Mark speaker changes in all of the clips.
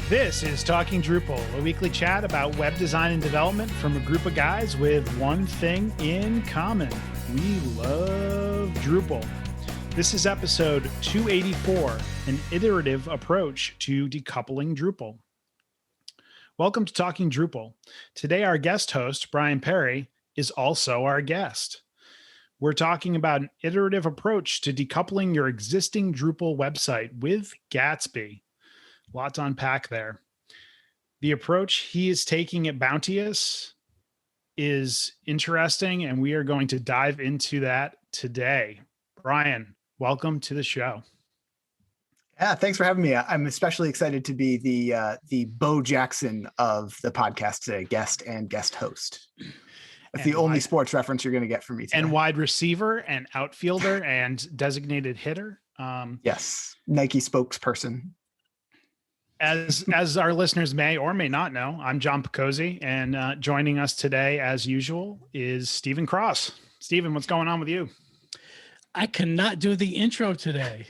Speaker 1: This is Talking Drupal, a weekly chat about web design and development from a group of guys with one thing in common. We love Drupal. This is episode 284, an iterative approach to decoupling Drupal. Welcome to Talking Drupal. Today, our guest host, Brian Perry, is also our guest. We're talking about an iterative approach to decoupling your existing Drupal website with Gatsby. A lot to unpack there. The approach he is taking at Bounteous is interesting, and we are going to dive into that today. Brian, welcome to the show.
Speaker 2: Yeah, thanks for having me. I'm especially excited to be the Bo Jackson of the podcast today, guest and guest host. That's the only sports reference you're going to get from me today.
Speaker 1: And wide receiver and outfielder and designated hitter.
Speaker 2: Yes, Nike spokesperson.
Speaker 1: As our listeners may or may not know, I'm John Picozzi, and joining us today, as usual, is Stephen Cross. Stephen, what's going on with you?
Speaker 3: I cannot do the intro today.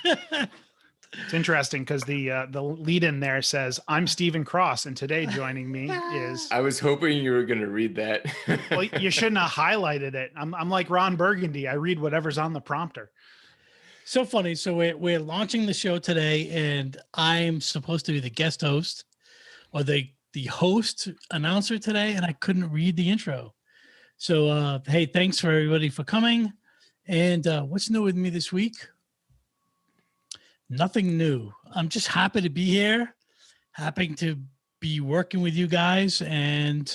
Speaker 1: It's interesting because the lead in there says, I'm Stephen Cross, and today joining me is...
Speaker 4: I was hoping you were going to read that.
Speaker 1: Well, you shouldn't have highlighted it. I'm like Ron Burgundy. I read whatever's on the prompter.
Speaker 3: So funny. So we're launching the show today, and I'm supposed to be the guest host or the host announcer today, and I couldn't read the intro. So, hey, thanks for everybody for coming. And what's new with me this week? Nothing new. I'm just happy to be here, happy to be working with you guys, and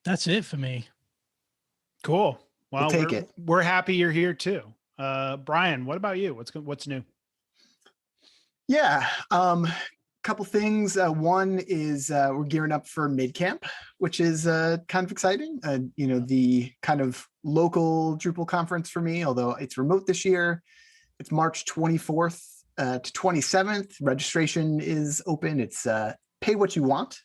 Speaker 3: that's it for me.
Speaker 1: Cool. Well,
Speaker 2: we'll
Speaker 1: we're happy you're here too. Brian, what about you? What's new?
Speaker 2: Yeah, couple things. One is we're gearing up for MidCamp, which is kind of exciting. The kind of local Drupal conference for me, although it's remote this year. It's March 24th to 27th. Registration is open. It's pay what you want.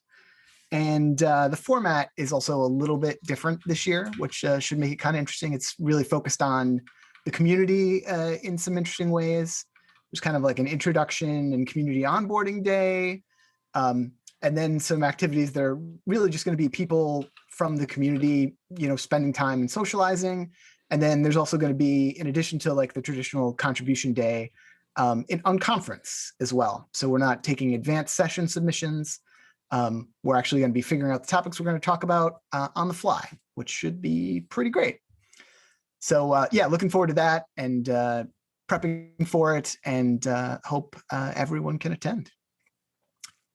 Speaker 2: And the format is also a little bit different this year, which should make it kind of interesting. It's really focused on the community in some interesting ways. There's kind of like an introduction and community onboarding day. And then some activities that are really just going to be people from the community, spending time and socializing. And then there's also going to be, in addition to like the traditional contribution day, on conference as well. So we're not taking advanced session submissions. We're actually going to be figuring out the topics we're going to talk about on the fly, which should be pretty great. So looking forward to that and prepping for it, and hope everyone can attend.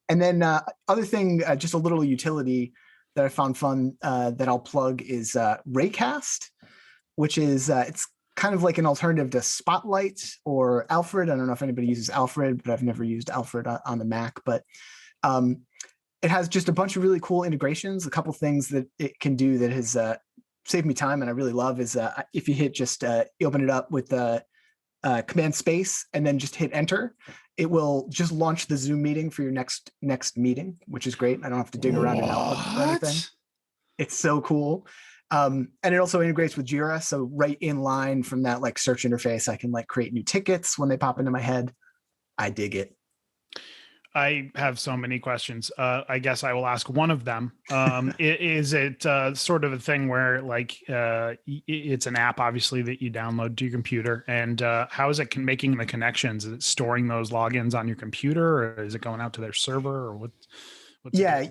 Speaker 2: And then other thing, just a little utility that I found fun that I'll plug is Raycast, which is it's kind of like an alternative to Spotlight or Alfred. I don't know if anybody uses Alfred, but I've never used Alfred on the Mac. But it has just a bunch of really cool integrations. A couple things that it can do that has saved me time and I really love is if you hit just you open it up with the command space and then just hit enter, it will just launch the Zoom meeting for your next meeting, which is great. I don't have to dig around in Outlook or anything. It's so cool. And it also integrates with Jira. So right in line from that like search interface, I can like create new tickets when they pop into my head. I dig it.
Speaker 1: I have so many questions. I guess I will ask one of them. Is it sort of a thing where like it's an app, obviously, that you download to your computer? And how is it making the connections? Is it storing those logins on your computer, or is it going out to their server, or what's
Speaker 2: there?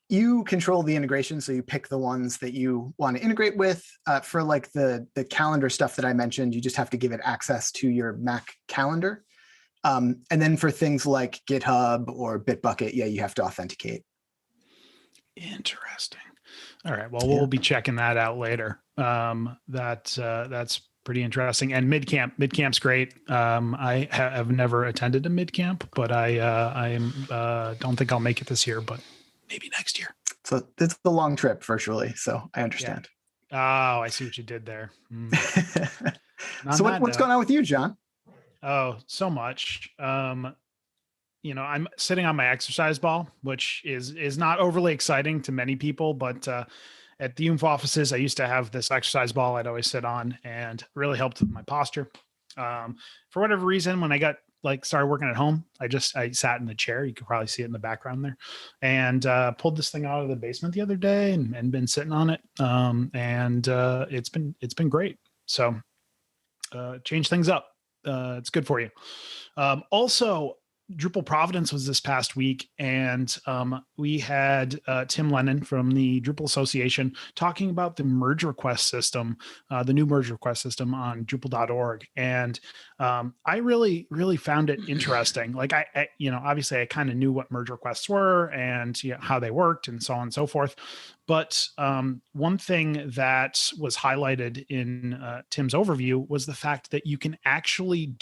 Speaker 2: You control the integration. So you pick the ones that you want to integrate with. For like the calendar stuff that I mentioned, you just have to give it access to your Mac calendar. And then for things like GitHub or Bitbucket, you have to authenticate.
Speaker 1: Interesting. All right. Well, we'll be checking that out later. That's pretty interesting. And MidCamp's great. I have never attended a MidCamp, but I don't think I'll make it this year, but maybe next year.
Speaker 2: So it's a long trip virtually. So I understand.
Speaker 1: Yeah. Oh, I see what you did there.
Speaker 2: So what's going on with you, John?
Speaker 1: Oh, so much. I'm sitting on my exercise ball, which is not overly exciting to many people, but at the UMF offices, I used to have this exercise ball I'd always sit on, and really helped with my posture. For whatever reason, when I got like started working at home, I sat in the chair. You could probably see it in the background there, and pulled this thing out of the basement the other day and been sitting on it. It's been great. So change things up. It's good for you. Also, Drupal Providence was this past week, and we had Tim Lennon from the Drupal Association talking about the merge request system, the new merge request system on Drupal.org. And I really, really found it interesting. Like I obviously I kind of knew what merge requests were and how they worked and so on and so forth. But one thing that was highlighted in Tim's overview was the fact that you can actually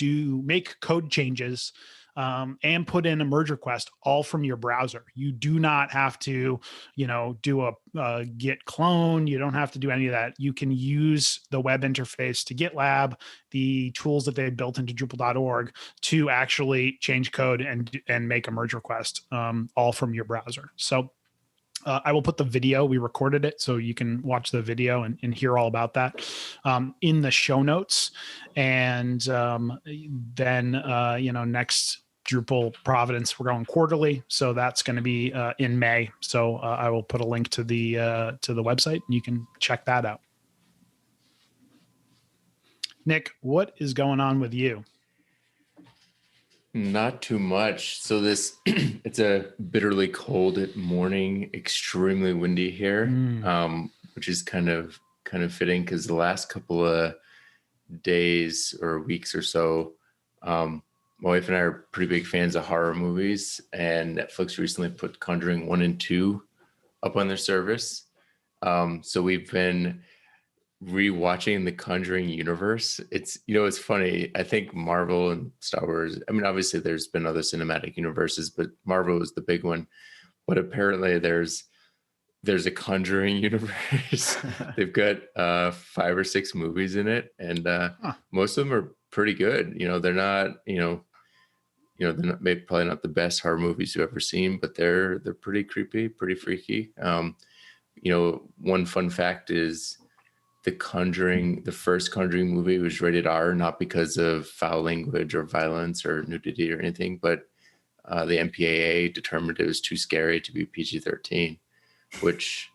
Speaker 1: make code changes and put in a merge request all from your browser. You do not have to, do a Git clone. You don't have to do any of that. You can use the web interface to GitLab, the tools that they built into Drupal.org to actually change code and make a merge request all from your browser. So I will put the video. We recorded it, so you can watch the video and hear all about that in the show notes. And then, next Drupal Providence, we're going quarterly, so that's going to be in May. So I will put a link to the website, and you can check that out. Nick, what is going on with you?
Speaker 4: Not too much. So it's a bitterly cold morning, extremely windy here, which is kind of fitting because the last couple of days or weeks or so, my wife and I are pretty big fans of horror movies, and Netflix recently put Conjuring 1 and 2 up on their service. So we've been rewatching the Conjuring universe. It's funny. I think Marvel and Star Wars, I mean, obviously there's been other cinematic universes, but Marvel is the big one. But apparently there's a Conjuring universe. They've got 5 or 6 movies in it, and most of them are pretty good. They're not, they're not, maybe probably not the best horror movies you've ever seen, but they're pretty creepy, pretty freaky. One fun fact is the first Conjuring movie was rated R, not because of foul language or violence or nudity or anything, but the MPAA determined it was too scary to be PG-13, which,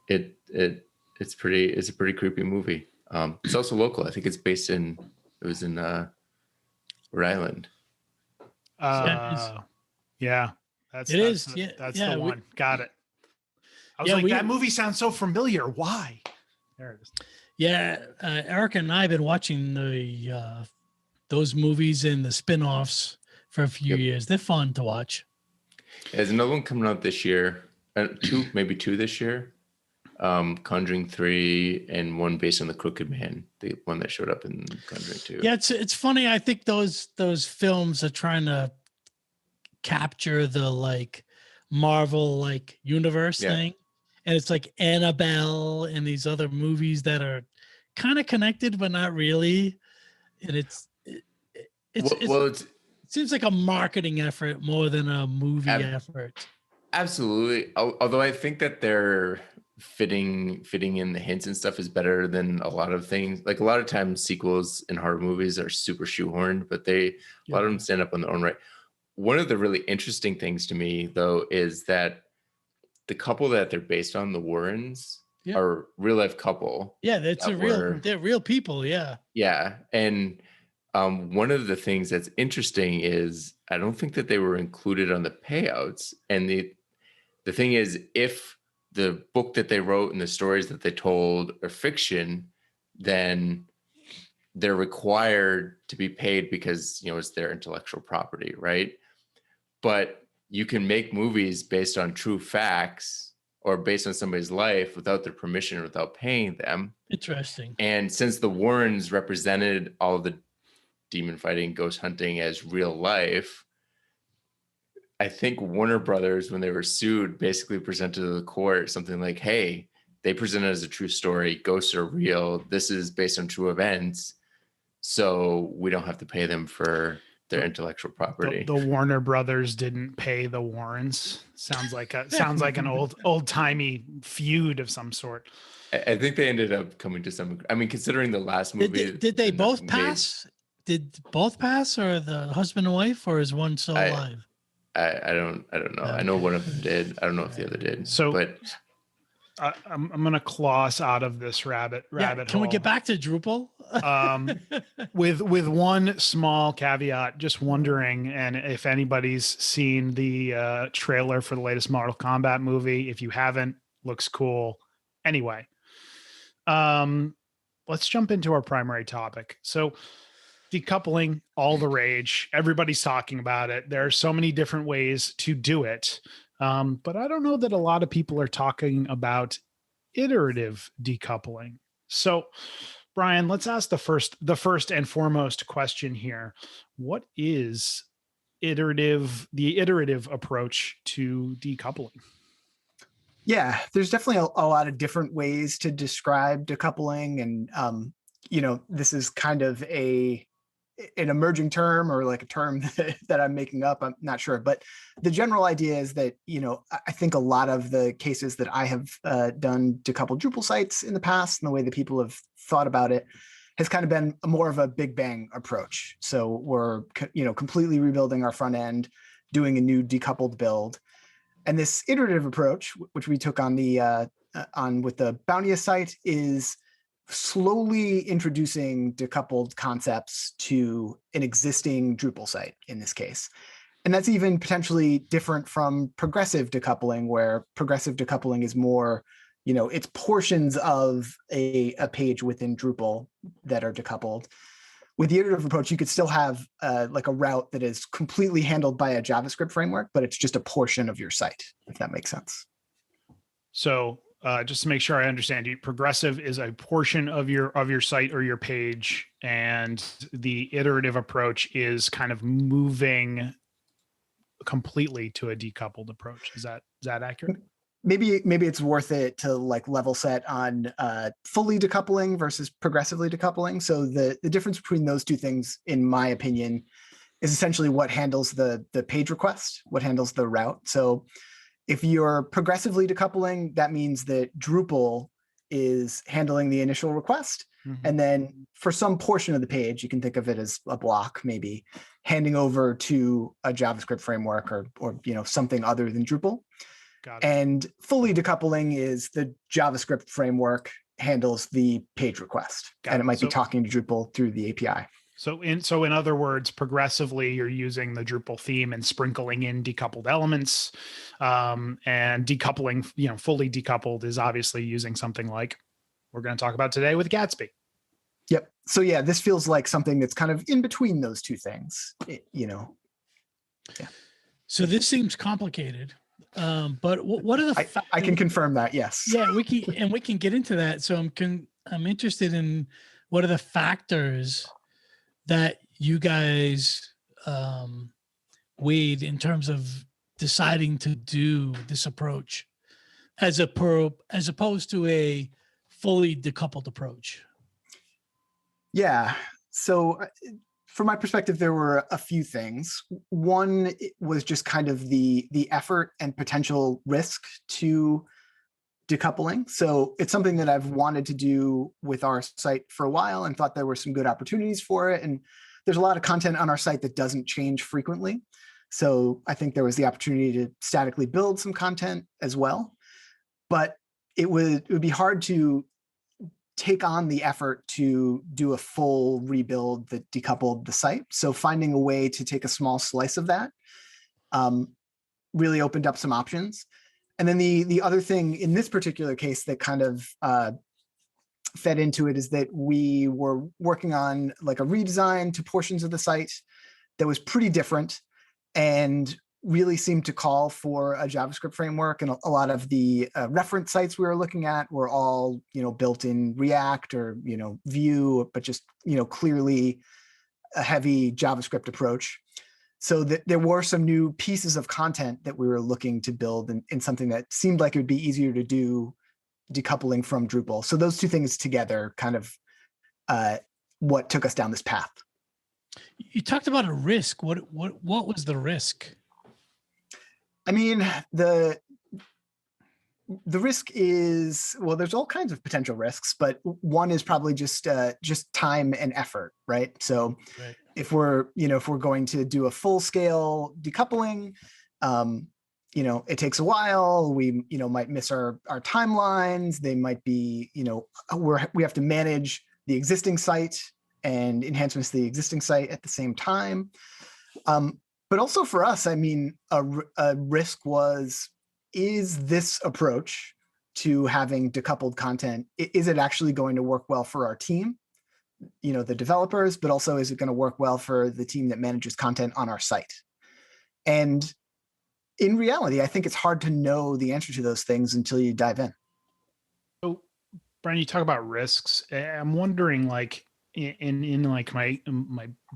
Speaker 4: it's a pretty creepy movie. It's also local. I think it was in Rhode Island.
Speaker 1: Yeah, that's the one. Got it. I was that movie sounds so familiar. Why? There it is.
Speaker 3: Yeah, Eric and I have been watching those movies and the spin-offs for a few years. They're fun to watch.
Speaker 4: There's another one coming out this year. Maybe two this year. Conjuring 3 and one based on the Crooked Man, the one that showed up in Conjuring 2.
Speaker 3: Yeah, it's funny. I think those films are trying to capture the Marvel universe thing. And it's like Annabelle and these other movies that are kind of connected, but not really. And it seems like a marketing effort more than a movie effort.
Speaker 4: Absolutely. Although I think that they're fitting in the hints and stuff is better than a lot of things. Like a lot of times sequels in horror movies are super shoehorned, but a lot of them stand up on their own right. One of the really interesting things to me though is that the couple that they're based on, the Warrens, are a real life couple.
Speaker 3: Yeah, they're real people. Yeah.
Speaker 4: Yeah. And one of the things that's interesting is I don't think that they were included on the payouts. And the thing is, if the book that they wrote and the stories that they told are fiction, then they're required to be paid because, it's their intellectual property, right? But you can make movies based on true facts or based on somebody's life without their permission or without paying them.
Speaker 3: Interesting.
Speaker 4: And since the Warrens represented all of the demon fighting, ghost hunting as real life, I think Warner Brothers, when they were sued, basically presented to the court something like, hey, they presented as a true story. Ghosts are real. This is based on true events. So we don't have to pay them for their intellectual property.
Speaker 1: The Warner Brothers didn't pay the Warrens. Sounds like an old timey feud of some sort.
Speaker 4: I think they ended up coming to some. I mean, considering the last movie,
Speaker 3: did they both pass? did both pass, or the husband and wife, or is one still alive?
Speaker 4: I don't know. I know one of them did. I don't know if the other did.
Speaker 1: So,
Speaker 4: but
Speaker 1: I'm going to claw us out of this rabbit
Speaker 3: Can
Speaker 1: hole.
Speaker 3: we get back to Drupal?
Speaker 1: With one small caveat, just wondering, and if anybody's seen the trailer for the latest Mortal Kombat movie, if you haven't, looks cool. Anyway, let's jump into our primary topic. So, decoupling, all the rage. Everybody's talking about it. There are so many different ways to do it. But I don't know that a lot of people are talking about iterative decoupling. So, Brian, let's ask the first and foremost question here. What is the iterative approach to decoupling?
Speaker 2: Yeah, there's definitely a lot of different ways to describe decoupling. And, this is kind of an emerging term, or like a term that I'm making up. I'm not sure. But the general idea is that, I think a lot of the cases that I have done decoupled Drupal sites in the past, and the way that people have thought about it, has kind of been more of a big bang approach. So we're, completely rebuilding our front end, doing a new decoupled build. And this iterative approach, which we took on with the Bounteous site, is slowly introducing decoupled concepts to an existing Drupal site in this case. And that's even potentially different from progressive decoupling, where progressive decoupling is more, it's portions of a page within Drupal that are decoupled. With the iterative approach, you could still have like a route that is completely handled by a JavaScript framework, but it's just a portion of your site, if that makes sense.
Speaker 1: So just to make sure I understand you, progressive is a portion of your site or your page, and the iterative approach is kind of moving completely to a decoupled approach. Is that accurate?
Speaker 2: Maybe it's worth it to like level set on fully decoupling versus progressively decoupling. So the difference between those two things, in my opinion, is essentially what handles the page request, what handles the route. So if you're progressively decoupling, that means that Drupal is handling the initial request. Mm-hmm. And then for some portion of the page, you can think of it as a block, maybe handing over to a JavaScript framework or something other than Drupal. Got it. And fully decoupling is the JavaScript framework handles the page request. Got and it might be talking to Drupal through the API.
Speaker 1: So in other words, progressively, you're using the Drupal theme and sprinkling in decoupled elements, and decoupling, fully decoupled is obviously using something like we're going to talk about today with Gatsby.
Speaker 2: Yep. So yeah, this feels like something that's kind of in between those two things, Yeah.
Speaker 3: So this seems complicated, but what are the?
Speaker 2: I can confirm that. Yes.
Speaker 3: Yeah, we can get into that. So I'm interested in what are the factors that you guys weighed in terms of deciding to do this approach as opposed to a fully decoupled approach?
Speaker 2: Yeah. So from my perspective, there were a few things. One was just kind of the effort and potential risk to decoupling. So it's something that I've wanted to do with our site for a while and thought there were some good opportunities for it. And there's a lot of content on our site that doesn't change frequently. So I think there was the opportunity to statically build some content as well. But it would be hard to take on the effort to do a full rebuild that decoupled the site. So finding a way to take a small slice of that really opened up some options. And then the other thing in this particular case that kind of fed into it is that we were working on like a redesign to portions of the site that was pretty different and really seemed to call for a JavaScript framework. And a lot of the reference sites we were looking at were all, built in React or, Vue, but just, clearly a heavy JavaScript approach. So there were some new pieces of content that we were looking to build in something that seemed like it would be easier to do decoupling from Drupal. So those two things together kind of what took us down this path.
Speaker 3: You talked about a risk. What was the risk?
Speaker 2: I mean, the The risk is, well, there's all kinds of potential risks, but one is probably just time and effort, right? So
Speaker 3: Right.
Speaker 2: if we're going to do a full scale decoupling, it takes a while. We, might miss our timelines. They might be, we have to manage the existing site and enhancements to the existing site at the same time. But also for us, I mean, a risk was, is this approach to having decoupled content, is it actually going to work well for our team, the developers, but also is it going to work well for the team that manages content on our site? And in reality, I think it's hard to know the answer to those things until you dive in.
Speaker 1: So, Brian, you talk about risks. I'm wondering, like, in like my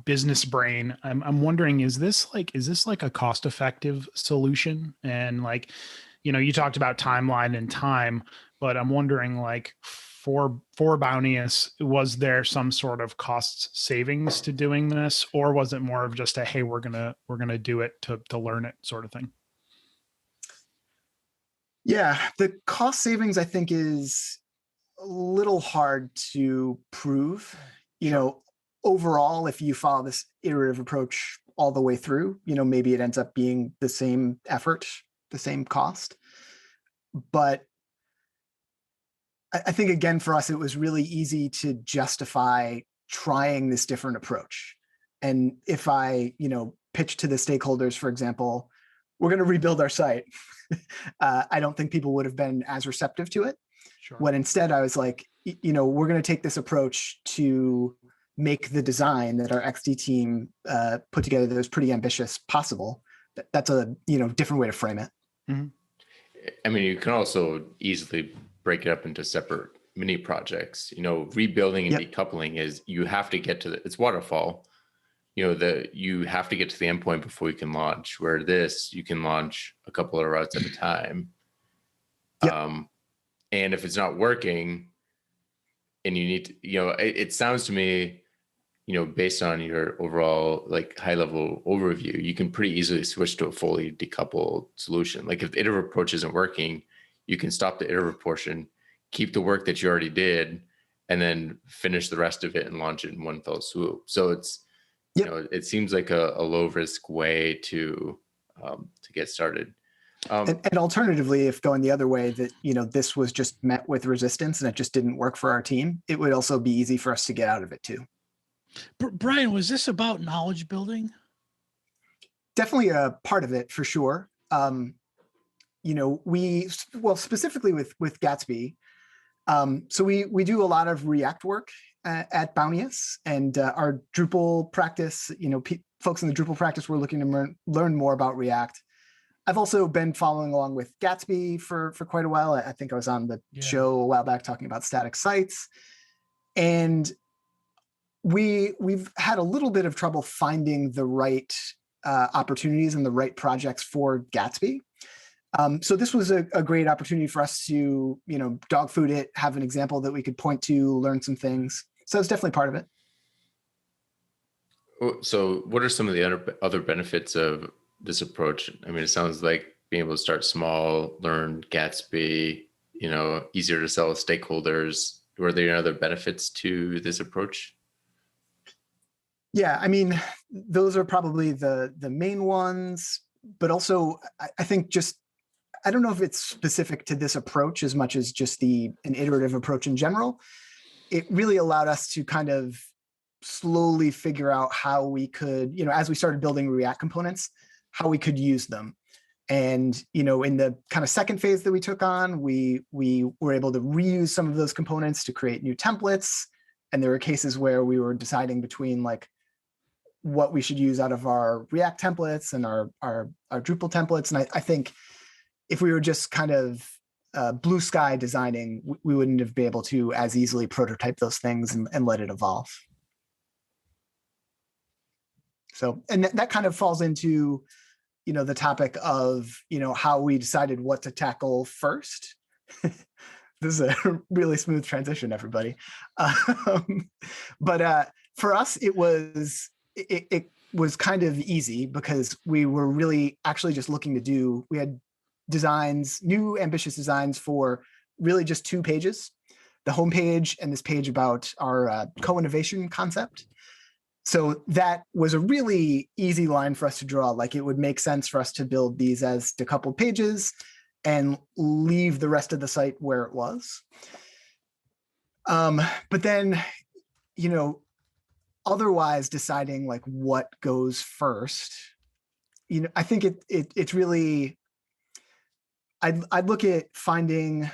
Speaker 1: business brain, I'm wondering, is this like a cost-effective solution? And like, you talked about timeline and time, but I'm wondering, like, for Bounteous, was there some sort of cost savings to doing this, or was it more of just a, hey, we're gonna do it to learn it sort of thing?
Speaker 2: Yeah, the cost savings, I think, is a little hard to prove. Overall, if you follow this iterative approach all the way through, maybe it ends up being the same effort, the same cost. But I think, again, for us, it was really easy to justify trying this different approach. And if I, pitch to the stakeholders, for example, we're going to rebuild our site, I don't think people would have been as receptive to it.
Speaker 1: Sure.
Speaker 2: When instead I was like, we're going to take this approach to make the design that our XD team put together that was pretty ambitious possible. That's a different way to frame it.
Speaker 1: Mm-hmm.
Speaker 4: I mean, you can also easily break it up into separate mini projects. Rebuilding and decoupling is, you have to get to it's waterfall. You have to get to the endpoint before you can launch. Where this, you can launch a couple of routes at a time. And if it's not working, and you need to, it sounds to me, based on your overall like high level overview, you can pretty easily switch to a fully decoupled solution. Like if the iterative approach isn't working, you can stop the iterative portion, keep the work that you already did, and then finish the rest of it and launch it in one fell swoop. So it's, it seems like a low risk way to get started.
Speaker 2: And alternatively, if going the other way, that this was just met with resistance and it just didn't work for our team, it would also be easy for us to get out of it too.
Speaker 3: Brian, was this about knowledge building?
Speaker 2: Definitely a part of it, for sure. Specifically with Gatsby. So we do a lot of React work at Bounteous, and our Drupal practice, folks in the Drupal practice were looking to learn more about React. I've also been following along with Gatsby for quite a while. I think I was on the show a while back talking about static sites. And we've had a little bit of trouble finding the right opportunities and the right projects for Gatsby. So this was a great opportunity for us to, dog food it, have an example that we could point to, learn some things. So it's definitely part of it.
Speaker 4: So what are some of the other benefits of this approach? I mean, it sounds like being able to start small, learn Gatsby, easier to sell to stakeholders. Were there other benefits to this approach?
Speaker 2: Yeah, I mean, those are probably the main ones, but also I think I don't know if it's specific to this approach as much as just an iterative approach in general. It really allowed us to kind of slowly figure out how we could, as we started building React components, how we could use them. And, in the kind of second phase that we took on, we were able to reuse some of those components to create new templates. And there were cases where we were deciding between like what we should use out of our React templates and our Drupal templates. And I think if we were just kind of blue sky designing, we wouldn't have been able to as easily prototype those things and let it evolve. So, and that kind of falls into, the topic of, how we decided what to tackle first. This is a really smooth transition, everybody. But for us, it was kind of easy because we were really actually just looking to we had designs, new ambitious designs for really just 2 pages, the homepage and this page about our co-innovation concept. So that was a really easy line for us to draw. Like, it would make sense for us to build these as decoupled pages and leave the rest of the site where it was. But then, otherwise deciding like what goes first, I think it's really, I'd look at finding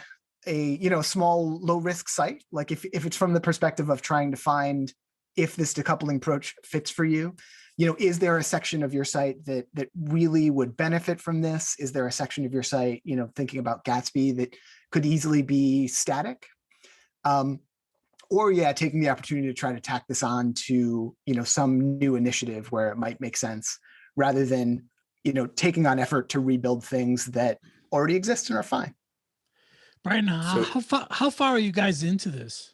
Speaker 2: a, small low risk site. Like if it's from the perspective of trying to find if this decoupling approach fits for you, is there a section of your site that really would benefit from this? Is there a section of your site, thinking about Gatsby, that could easily be static? Or taking the opportunity to try to tack this on to, some new initiative where it might make sense, rather than, taking on effort to rebuild things that already exist and are fine.
Speaker 3: Brian, how far are you guys into this?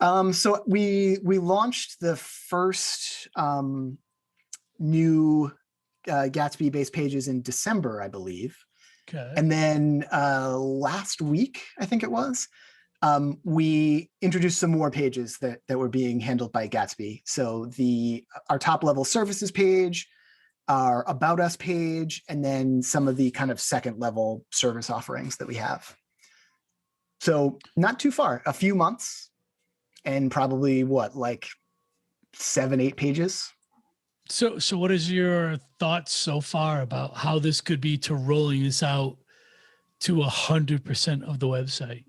Speaker 2: So we launched the first new Gatsby-based pages in December, I believe.
Speaker 3: Okay.
Speaker 2: And then last week, I think it was, we introduced some more pages that were being handled by Gatsby. So our top level services page, our About Us page, and then some of the kind of second level service offerings that we have. So not too far, a few months, and probably like 7-8 pages.
Speaker 3: So what is your thoughts so far about how this could be to rolling this out to 100% of the website?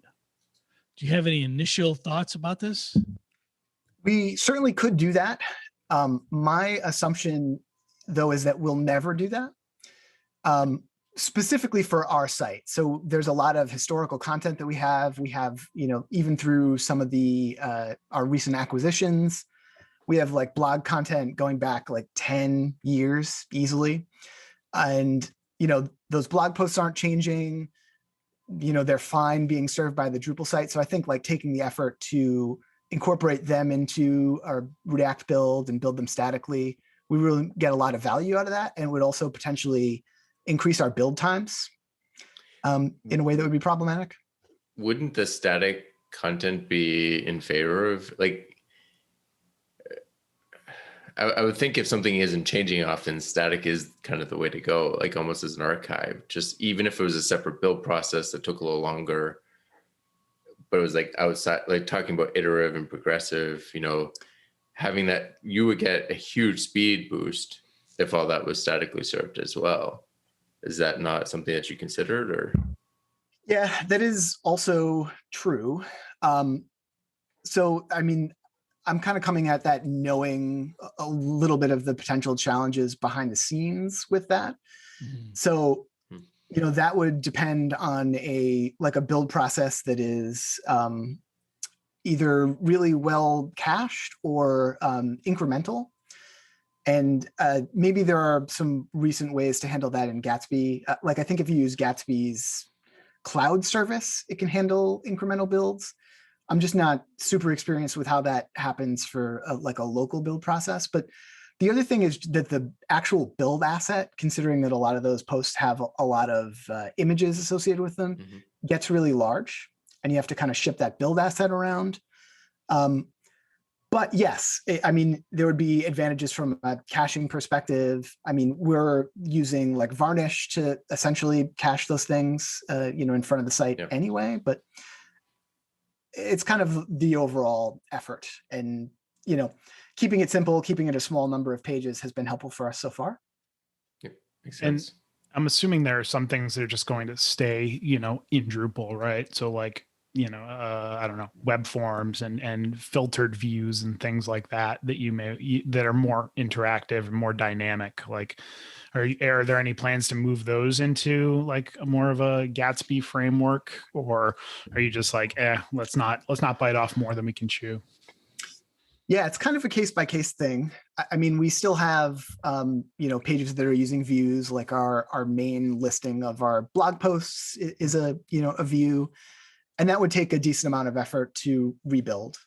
Speaker 3: Do you have any initial thoughts about this?
Speaker 2: We certainly could do that. My assumption, though, is that we'll never do that, specifically for our site. So there's a lot of historical content that we have. We have, even through some of our recent acquisitions, we have like blog content going back like 10 years easily. And, those blog posts aren't changing. They're fine being served by the Drupal site. So I think like taking the effort to incorporate them into our React build and build them statically, we really get a lot of value out of that, and would also potentially increase our build times in a way that would be problematic.
Speaker 4: Wouldn't the static content be in favor of, like, I would think if something isn't changing often, static is kind of the way to go, like almost as an archive, just even if it was a separate build process that took a little longer, but it was like outside, like talking about iterative and progressive, having that, you would get a huge speed boost if all that was statically served as well. Is that not something that you considered, or?
Speaker 2: Yeah, that is also true. So, I mean, I'm kind of coming at that knowing a little bit of the potential challenges behind the scenes with that. Mm-hmm. So, that would depend on a build process that is either really well cached or incremental. And maybe there are some recent ways to handle that in Gatsby. I think if you use Gatsby's cloud service, it can handle incremental builds. I'm just not super experienced with how that happens for a local build process. But the other thing is that the actual build asset, considering that a lot of those posts have a lot of images associated with them, mm-hmm. gets really large, and you have to kind of ship that build asset around. But yes, there would be advantages from a caching perspective. We're using like Varnish to essentially cache those things, in front of the site anyway, but it's kind of the overall effort, and, keeping it simple, keeping it a small number of pages has been helpful for us so far.
Speaker 4: Yeah, makes sense.
Speaker 1: And I'm assuming there are some things that are just going to stay, in Drupal, right? So like, I don't know, web forms and filtered views and things like that that are more interactive and more dynamic. Like, are there any plans to move those into like more of a Gatsby framework, or are you just like, let's not bite off more than we can chew?
Speaker 2: Yeah, it's kind of a case-by-case thing. We still have, pages that are using views. Like our main listing of our blog posts is a view. And that would take a decent amount of effort to rebuild.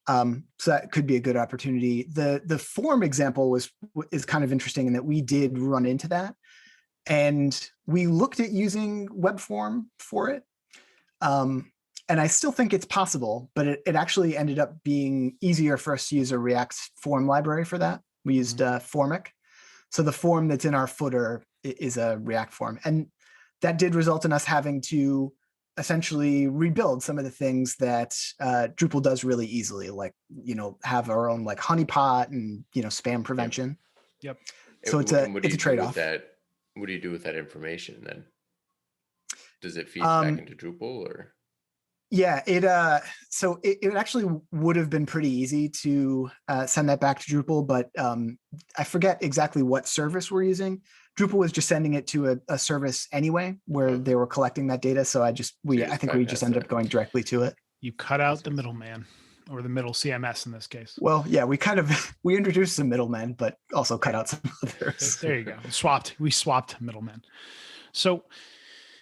Speaker 2: So that could be a good opportunity. The form example is kind of interesting in that we did run into that. And we looked at using web form for it. And I still think it's possible, but it actually ended up being easier for us to use a React form library for that. We used Formic. So the form that's in our footer is a React form. And that did result in us having to essentially rebuild some of the things that Drupal does really easily, like, have our own like honeypot and, spam prevention.
Speaker 1: Yep.
Speaker 2: So it's a trade-off.
Speaker 4: What do you do with that information then? Does it feed back into Drupal or?
Speaker 2: Yeah, so it actually would have been pretty easy to send that back to Drupal, but I forget exactly what service we're using. Drupal was just sending it to a service anyway, where they were collecting that data. So I think we just ended up going directly to it.
Speaker 1: You cut out the middleman, or the middle CMS in this case.
Speaker 2: Well, yeah, we introduced some middlemen, but also cut out some others.
Speaker 1: There you go. We swapped middlemen. So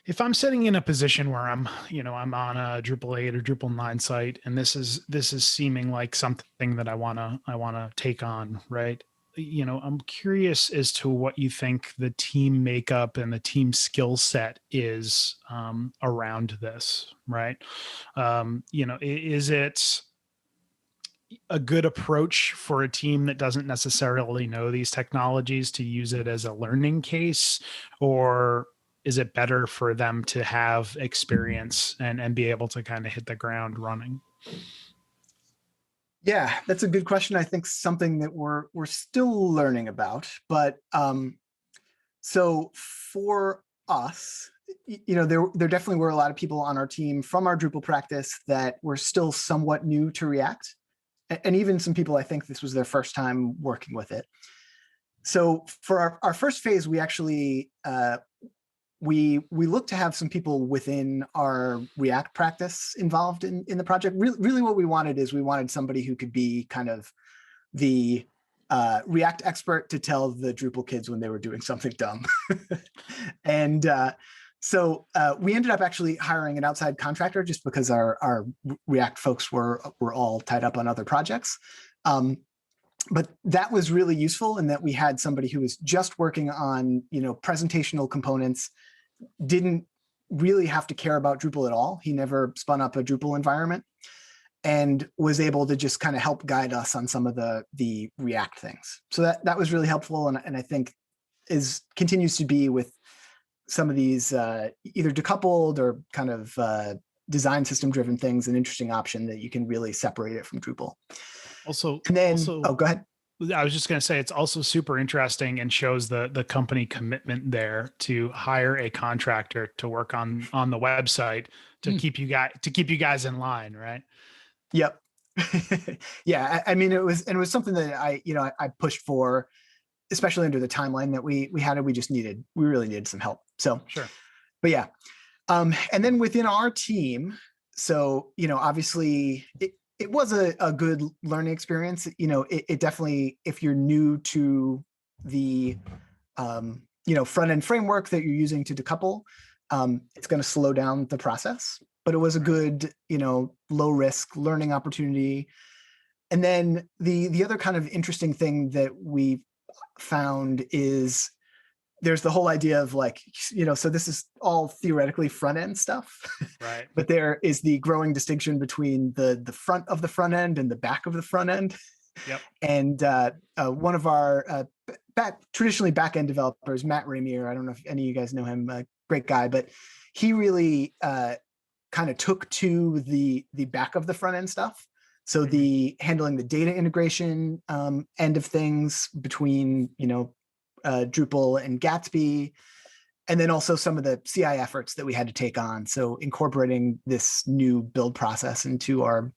Speaker 1: if I'm sitting in a position where I'm on a Drupal 8 or Drupal 9 site, and this is seeming like something that I wanna take on, right? I'm curious as to what you think the team makeup and the team skill set is around this, right? Is it a good approach for a team that doesn't necessarily know these technologies to use it as a learning case, or is it better for them to have experience and be able to kind of hit the ground running?
Speaker 2: Yeah, that's a good question. I think something that we're still learning about. But so for us, there definitely were a lot of people on our team from our Drupal practice that were still somewhat new to React. And even some people, I think this was their first time working with it. So for our first phase, we actually we look to have some people within our React practice involved in the project. Really what we wanted is we wanted somebody who could be kind of the React expert to tell the Drupal kids when they were doing something dumb. And so we ended up actually hiring an outside contractor just because our React folks were all tied up on other projects. But that was really useful in that we had somebody who was just working on, presentational components, didn't really have to care about Drupal at all. He never spun up a Drupal environment and was able to just kind of help guide us on some of the React things. So that was really helpful. And I think continues to be with some of these either decoupled or kind of design system driven things, an interesting option that you can really separate it from Drupal.
Speaker 1: Also,
Speaker 2: go ahead.
Speaker 1: I was just going to say, it's also super interesting and shows the company commitment there to hire a contractor to work on the website to keep you guys in line, right?
Speaker 2: Yep. Yeah. I mean, it was something that I pushed for, especially under the timeline that we had. We really needed some help. So
Speaker 1: sure.
Speaker 2: But yeah. And then within our team, so, obviously it was a good learning experience. It definitely, if you're new to the, front end framework that you're using to decouple, it's going to slow down the process, but it was a good, low risk learning opportunity. And then the other kind of interesting thing that we found is there's the whole idea of like, so this is all theoretically front end stuff,
Speaker 1: right?
Speaker 2: But there is the growing distinction between the front of the front end and the back of the front end.
Speaker 1: Yep. And
Speaker 2: one of our traditionally back-end developers, Matt Ramier, I don't know if any of you guys know him, a great guy, but he really kind of took to the back of the front end stuff. So the handling the data integration end of things between, Drupal and Gatsby, and then also some of the CI efforts that we had to take on. So incorporating this new build process into our,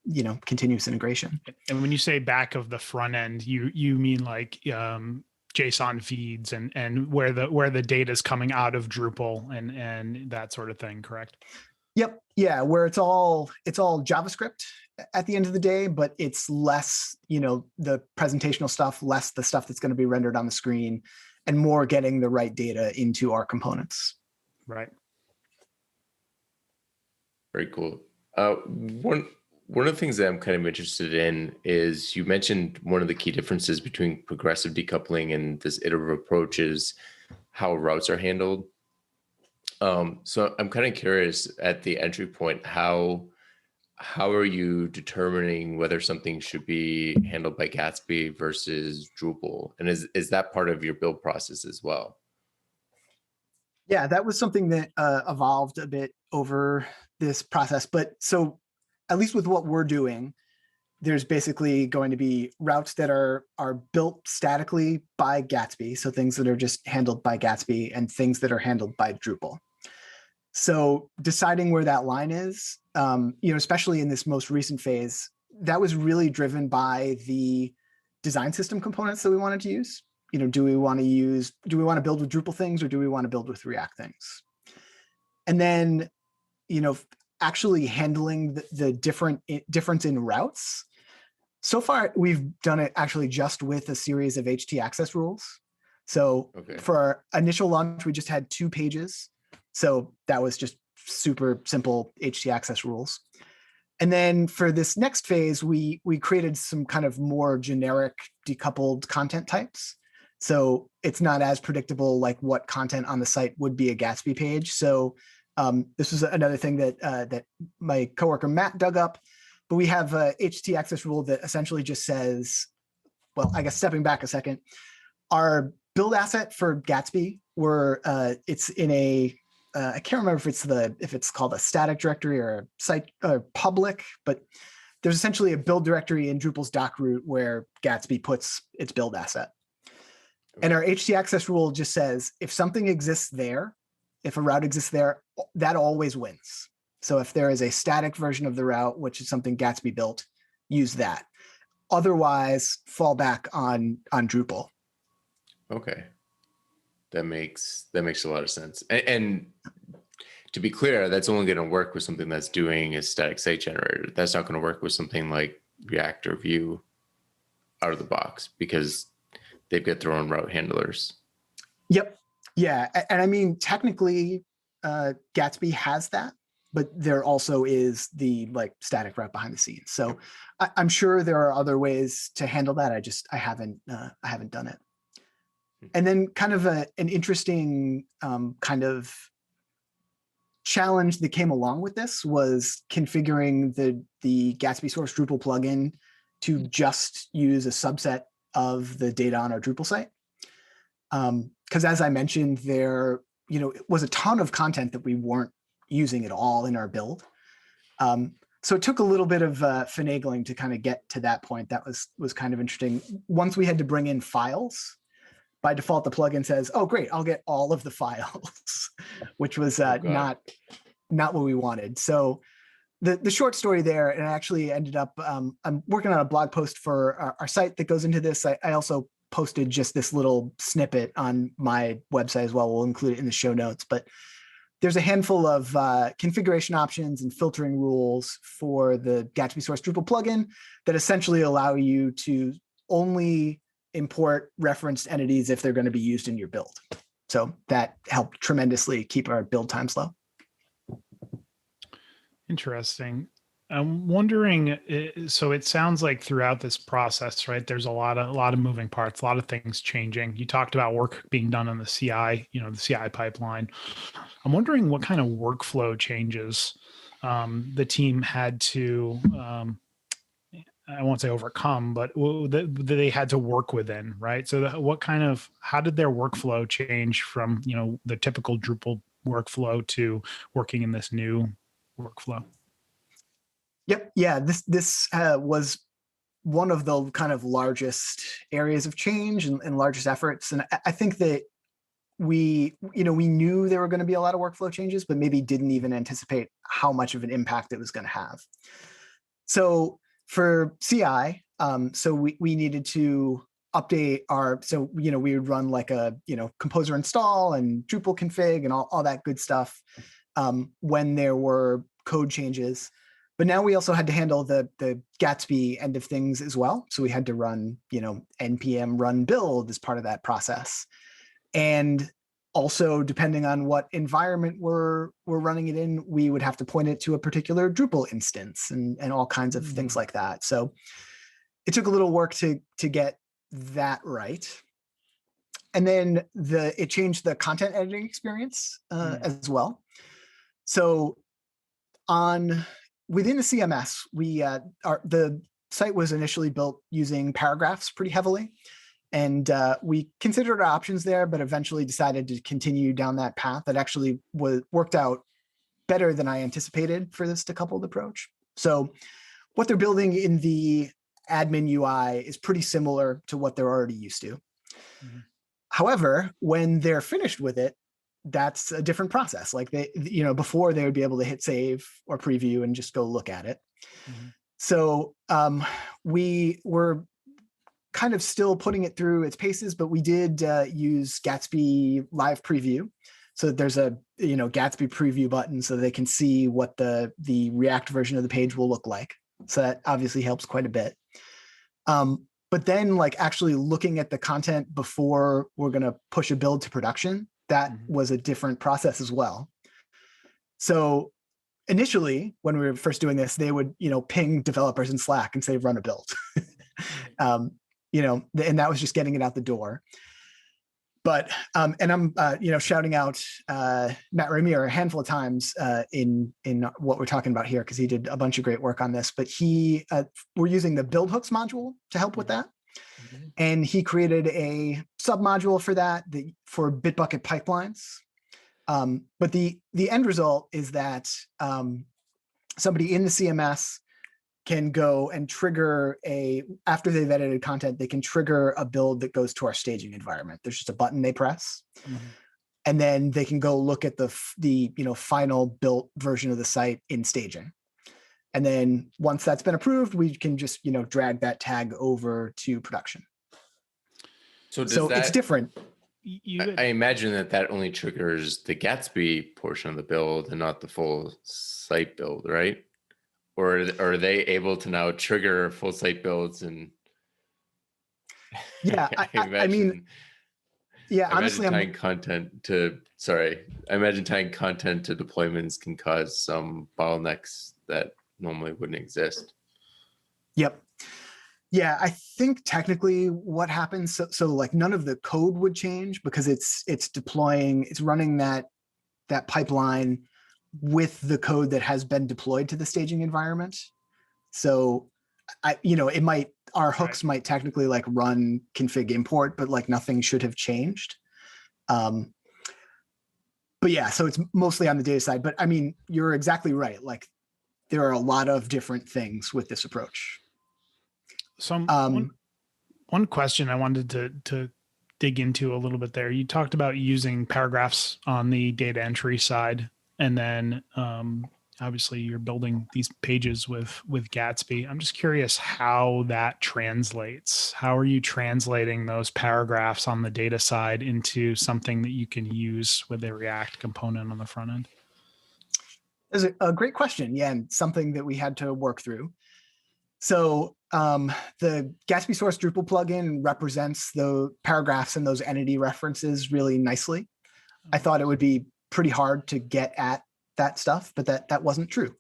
Speaker 2: continuous integration.
Speaker 1: And when you say back of the front end, you mean like JSON feeds and where the data is coming out of Drupal and that sort of thing, correct?
Speaker 2: Yep. Yeah. Where it's all JavaScript at the end of the day, but it's less, the presentational stuff, less the stuff that's going to be rendered on the screen, and more getting the right data into our components.
Speaker 1: Right.
Speaker 4: Very cool. One of the things that I'm kind of interested in is you mentioned one of the key differences between progressive decoupling and this iterative approach is how routes are handled. So I'm kind of curious at the entry point, how are you determining whether something should be handled by Gatsby versus Drupal? And is that part of your build process as well?
Speaker 2: Yeah, that was something that evolved a bit over this process. But so at least with what we're doing, there's basically going to be routes that are built statically by Gatsby. So things that are just handled by Gatsby and things that are handled by Drupal. So deciding where that line is, especially in this most recent phase, that was really driven by the design system components that we wanted to use. Do we want to build with Drupal things, or do we want to build with React things? And then, actually handling the difference in routes. So far, we've done it actually just with a series of HT access rules. So for our initial launch, we just had 2 pages. So that was just super simple HT access rules. And then for this next phase, we created some kind of more generic decoupled content types. So it's not as predictable like what content on the site would be a Gatsby page. So this was another thing that my coworker Matt dug up. But we have a HT access rule that essentially just says, well, I guess stepping back a second, our build asset for Gatsby, it's in a I can't remember if it's called a static directory or a site or public, but there's essentially a build directory in Drupal's doc root where Gatsby puts its build asset. And our HT access rule just says, if something exists there, if a route exists there, that always wins. So if there is a static version of the route, which is something Gatsby built, use that. Otherwise, fall back on Drupal.
Speaker 4: Okay. That makes a lot of sense. And to be clear, that's only going to work with something that's doing a static site generator. That's not going to work with something like React or Vue out of the box, because they've got their own route handlers.
Speaker 2: Yep. Yeah. And I mean, technically, Gatsby has that, but there also is the static route behind the scenes. So I'm sure there are other ways to handle that. I haven't done it. And then kind of an interesting kind of challenge that came along with this was configuring the Gatsby Source Drupal plugin to just use a subset of the data on our Drupal site. Because as I mentioned, there was a ton of content that we weren't using at all in our build. So it took a little bit of finagling to kind of get to that point. That was kind of interesting. Once we had to bring in files, by default, the plugin says, "Oh, great, I'll get all of the files," which was not what we wanted. So the short story there, and I actually ended up, I'm working on a blog post for our site that goes into this. I also posted just this little snippet on my website as well. We'll include it in the show notes, but there's a handful of configuration options and filtering rules for the Gatsby Source Drupal plugin that essentially allow you to only import referenced entities if they're going to be used in your build. So that helped tremendously keep our build times low.
Speaker 1: Interesting. I'm wondering, so it sounds like throughout this process, right, there's a lot of moving parts, a lot of things changing. You talked about work being done on the CI, the CI pipeline. I'm wondering what kind of workflow changes the team had to, I won't say overcome, but they had to work within, right? So how did their workflow change from, the typical Drupal workflow to working in this new workflow?
Speaker 2: Yep. Yeah. This was one of the kind of largest areas of change and largest efforts. And I think that we knew there were going to be a lot of workflow changes, but maybe didn't even anticipate how much of an impact it was going to have. So for CI, so we needed to update we would run like a, composer install and Drupal config and all that good stuff when there were code changes. But now we also had to handle the Gatsby end of things as well. So we had to run, npm run build as part of that process. And also, depending on what environment we're running it in, we would have to point it to a particular Drupal instance and all kinds of things like that. So it took a little work to get that right. And then it changed the content editing experience as well. So within the CMS, the site was initially built using paragraphs pretty heavily. And we considered our options there, but eventually decided to continue down that path that actually worked out better than I anticipated for this decoupled approach. So what they're building in the admin UI is pretty similar to what they're already used to. Mm-hmm. However, when they're finished with it, that's a different process. Like before they would be able to hit save or preview and just go look at it. Mm-hmm. So we were kind of still putting it through its paces, but we did use Gatsby live preview. So there's a Gatsby preview button so they can see what the React version of the page will look like. So that obviously helps quite a bit. But then like actually looking at the content before we're going to push a build to production, that was a different process as well. So initially, when we were first doing this, they would, ping developers in Slack and say, run a build, and that was just getting it out the door. But, and I'm, shouting out Matt Ramier a handful of times in what we're talking about here, because he did a bunch of great work on this, but we're using the build hooks module to help with that. Mm-hmm. And he created a sub module for that for Bitbucket pipelines. But the end result is that somebody in the CMS can go and trigger after they've edited content, they can trigger a build that goes to our staging environment. There's just a button they press, and then they can go look at the final built version of the site in staging. And then once that's been approved, we can just drag that tag over to production. So it's different.
Speaker 4: I imagine that only triggers the Gatsby portion of the build and not the full site build, right? Or are they able to now trigger full site builds? And
Speaker 2: yeah, I mean, honestly,
Speaker 4: tying content to deployments can cause some bottlenecks that normally wouldn't exist.
Speaker 2: Yep. Yeah, I think technically what happens, so like none of the code would change because it's running that pipeline with the code that has been deployed to the staging environment. So our hooks might technically like run config import, but like nothing should have changed. But yeah, so it's mostly on the data side, but I mean, you're exactly right. Like there are a lot of different things with this approach.
Speaker 1: So one question I wanted to dig into a little bit there. You talked about using paragraphs on the data entry side, and then obviously you're building these pages with Gatsby. I'm just curious how that translates. How are you translating those paragraphs on the data side into something that you can use with a React component on the front end?
Speaker 2: That's a great question. Yeah, and something that we had to work through. So the Gatsby Source Drupal plugin represents the paragraphs and those entity references really nicely. I thought it would be pretty hard to get at that stuff, but that wasn't true.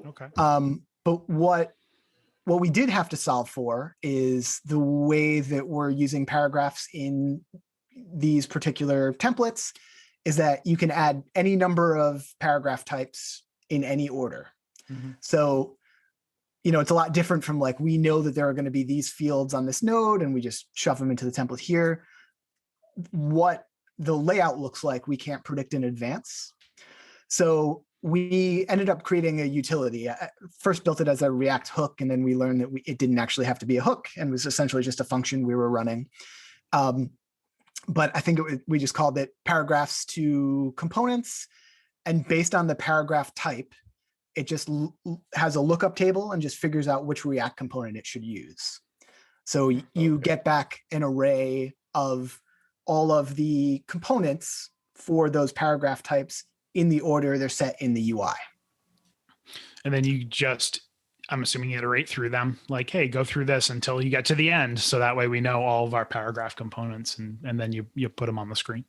Speaker 1: Okay.
Speaker 2: But what we did have to solve for is the way that we're using paragraphs in these particular templates is that you can add any number of paragraph types in any order. Mm-hmm. So it's a lot different from like, we know that there are going to be these fields on this node and we just shove them into the template here. What the layout looks like, we can't predict in advance. So we ended up creating a utility. I first built it as a React hook, and then we learned that it didn't actually have to be a hook and was essentially just a function we were running. But I think we just called it paragraphs to components. And based on the paragraph type, it just has a lookup table and just figures out which React component it should use. So you get back an array of all of the components for those paragraph types in the order they're set in the UI.
Speaker 1: And then you just, I'm assuming, iterate through them, like, hey, go through this until you get to the end. So that way we know all of our paragraph components, and then you put them on the screen.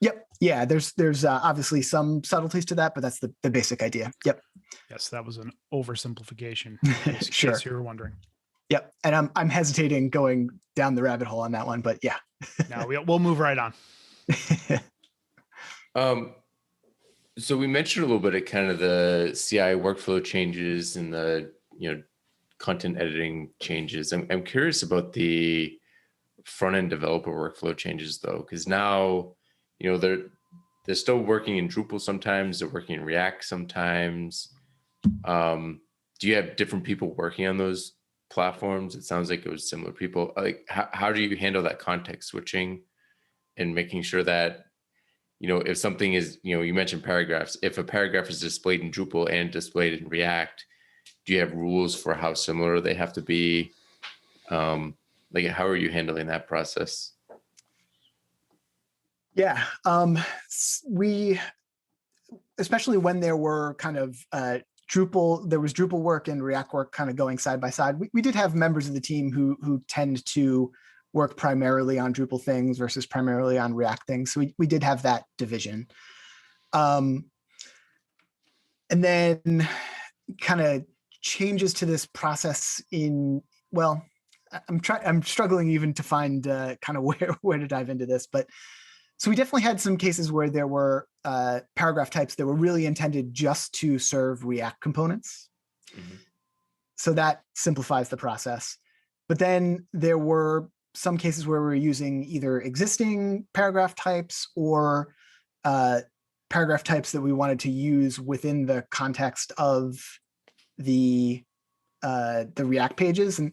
Speaker 2: Yep. Yeah, there's obviously some subtleties to that, but that's the basic idea. Yep.
Speaker 1: Yes, that was an oversimplification.
Speaker 2: Sure.
Speaker 1: In case you were wondering.
Speaker 2: Yep. And I'm hesitating going down the rabbit hole on that one, but yeah.
Speaker 1: No, we'll move right on.
Speaker 4: So we mentioned a little bit of kind of the CI workflow changes and the, content editing changes. I'm curious about the front-end developer workflow changes though, because now, they're still working in Drupal sometimes, they're working in React sometimes. Do you have different people working on those platforms? It sounds like it was similar people. Like, how do you handle that context switching and making sure that, if something is, you mentioned paragraphs, if a paragraph is displayed in Drupal and displayed in React, do you have rules for how similar they have to be? Like, how are you handling that process?
Speaker 2: Yeah. We, especially when there were kind of there was Drupal work and React work kind of going side by side. We did have members of the team who tend to work primarily on Drupal things versus primarily on React things. So we did have that division. And then kind of changes to this process I'm struggling even to find kind of where to dive into this, but so we definitely had some cases where there were paragraph types that were really intended just to serve React components. Mm-hmm. So that simplifies the process. But then there were some cases where we were using either existing paragraph types or paragraph types that we wanted to use within the context of the React pages. And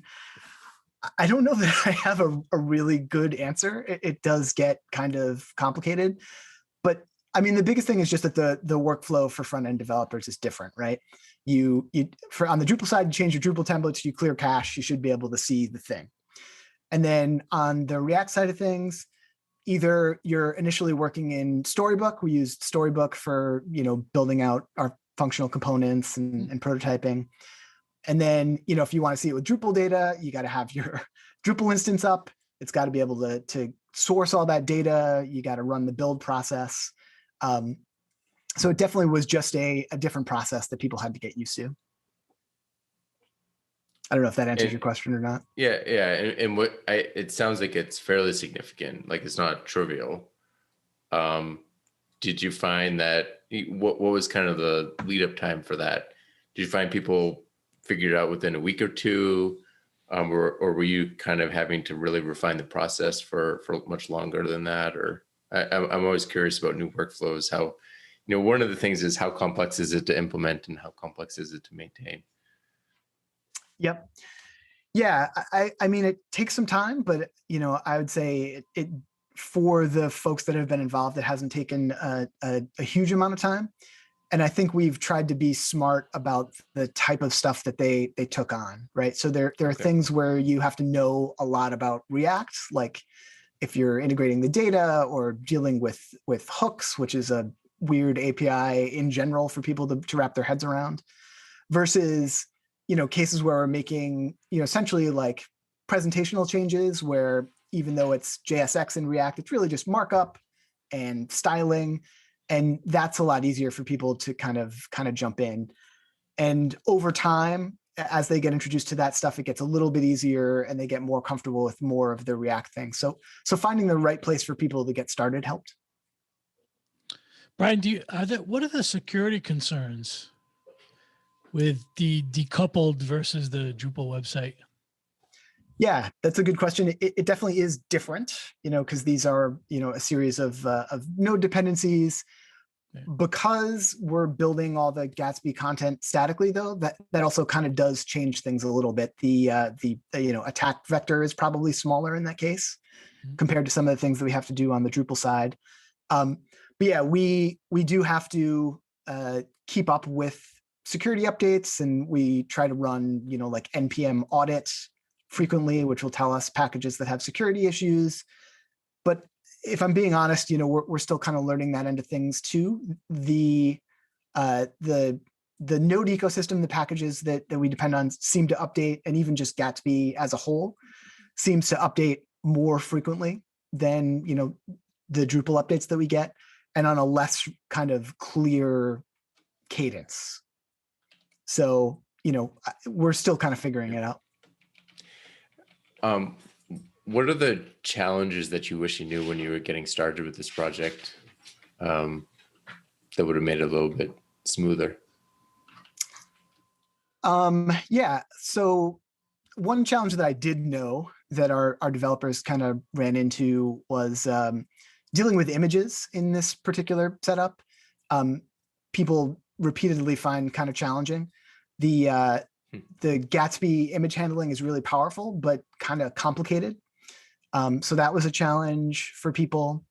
Speaker 2: I don't know that I have a really good answer. It does get kind of complicated, but I mean, the biggest thing is just that the workflow for front-end developers is different, right? On the Drupal side, you change your Drupal templates, you clear cache, you should be able to see the thing. And then on the React side of things, either you're initially working in Storybook. We used Storybook for, building out our functional components and prototyping. And then, if you want to see it with Drupal data, you got to have your Drupal instance up. It's got to be able to source all that data. You got to run the build process. So it definitely was just a different process that people had to get used to. I don't know if that answers your question or not.
Speaker 4: Yeah. And it sounds like it's fairly significant. Like, it's not trivial. Did you find that, what was kind of the lead up time for that? Did you find people figured it out within a week or two, or were you kind of having to really refine the process for much longer than that? Or I'm always curious about new workflows. How, one of the things is how complex is it to implement and how complex is it to maintain?
Speaker 2: Yep. Yeah. I mean, it takes some time, but I would say it for the folks that have been involved, it hasn't taken a huge amount of time. And I think we've tried to be smart about the type of stuff that they took on, right? So there are things where you have to know a lot about React, like if you're integrating the data or dealing with hooks, which is a weird API in general for people to wrap their heads around, versus cases where we're making essentially like presentational changes where even though it's JSX in React, it's really just markup and styling. And that's a lot easier for people to kind of jump in. And over time, as they get introduced to that stuff, it gets a little bit easier and they get more comfortable with more of the React thing. So finding the right place for people to get started helped.
Speaker 3: Brian, what are the security concerns with the decoupled versus the Drupal website?
Speaker 2: Yeah, that's a good question. It definitely is different, because these are, a series of node dependencies. Yeah. Because we're building all the Gatsby content statically, though, that also kind of does change things a little bit. The attack vector is probably smaller in that case compared to some of the things that we have to do on the Drupal side. But yeah, we do have to keep up with security updates, and we try to run, like npm audit frequently, which will tell us packages that have security issues. But if I'm being honest, we're still kind of learning that end of things too. The node ecosystem, the packages that we depend on seem to update, and even just Gatsby as a whole seems to update more frequently than, the Drupal updates that we get, and on a less kind of clear cadence. So, we're still kind of figuring it out.
Speaker 4: What are the challenges that you wish you knew when you were getting started with this project that would have made it a little bit smoother?
Speaker 2: Yeah, so one challenge that I did know that our developers kind of ran into was dealing with images in this particular setup. People repeatedly find kind of challenging. The Gatsby image handling is really powerful, but kind of complicated. So that was a challenge for people.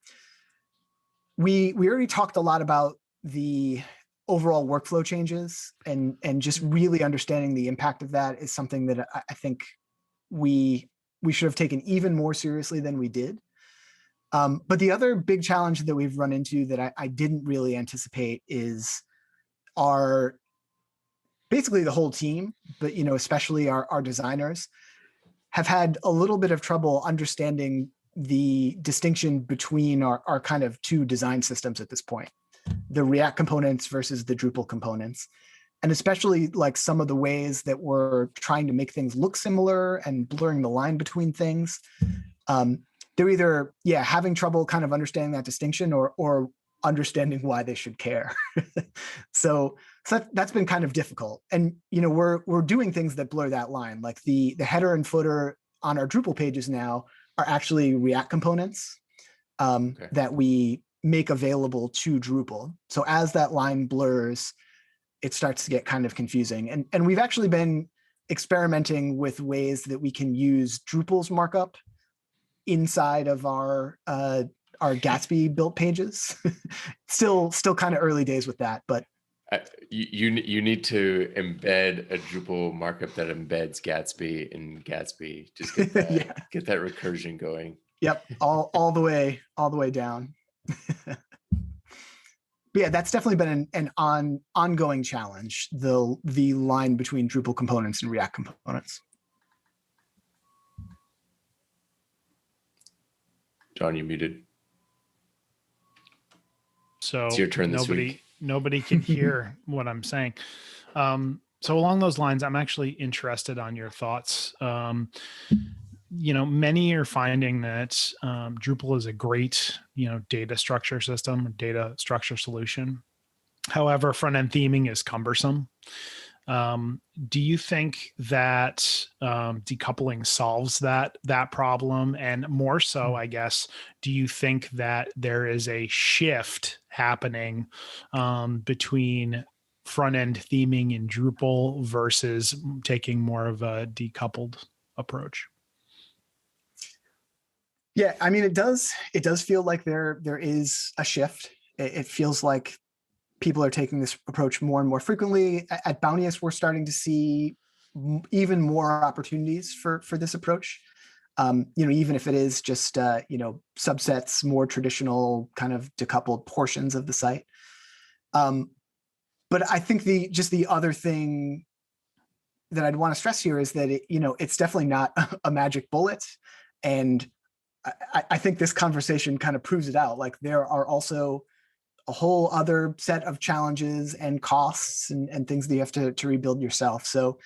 Speaker 2: We already talked a lot about the overall workflow changes, and just really understanding the impact of that is something that I think we should have taken even more seriously than we did. But the other big challenge that we've run into that I didn't really anticipate is basically the whole team, but especially our designers, have had a little bit of trouble understanding the distinction between our kind of two design systems at this point, the React components versus the Drupal components. And especially like some of the ways that we're trying to make things look similar and blurring the line between things. They're either, having trouble kind of understanding that distinction or understanding why they should care. So that's been kind of difficult. And, we're doing things that blur that line. Like the header and footer on our Drupal pages now are actually React components that we make available to Drupal. So as that line blurs, it starts to get kind of confusing. And we've actually been experimenting with ways that we can use Drupal's markup inside of our Gatsby built pages. still kind of early days with that, but
Speaker 4: you need to embed a Drupal markup that embeds Gatsby in Gatsby. Just get that, get that recursion going.
Speaker 2: Yep, all the way down. But yeah, that's definitely been an ongoing challenge, the line between Drupal components and React components.
Speaker 4: John, you muted.
Speaker 1: So
Speaker 4: it's your turn this week.
Speaker 1: Nobody can hear what I'm saying. So along those lines, I'm actually interested on your thoughts. Many are finding that Drupal is a great, data structure system, data structure solution. However, front-end theming is cumbersome. Do you think that decoupling solves that problem? And more so, I guess, do you think that there is a shift happening between front-end theming in Drupal versus taking more of a decoupled approach?
Speaker 2: Yeah, I mean, it does feel like there is a shift. It feels like people are taking this approach more and more frequently. At Bounteous, we're starting to see even more opportunities for this approach. Even if it is just subsets, more traditional kind of decoupled portions of the site. But I think the other thing that I'd want to stress here is that it's definitely not a magic bullet, and I think this conversation kind of proves it out. Like there are also a whole other set of challenges and costs and things that you have to rebuild yourself. So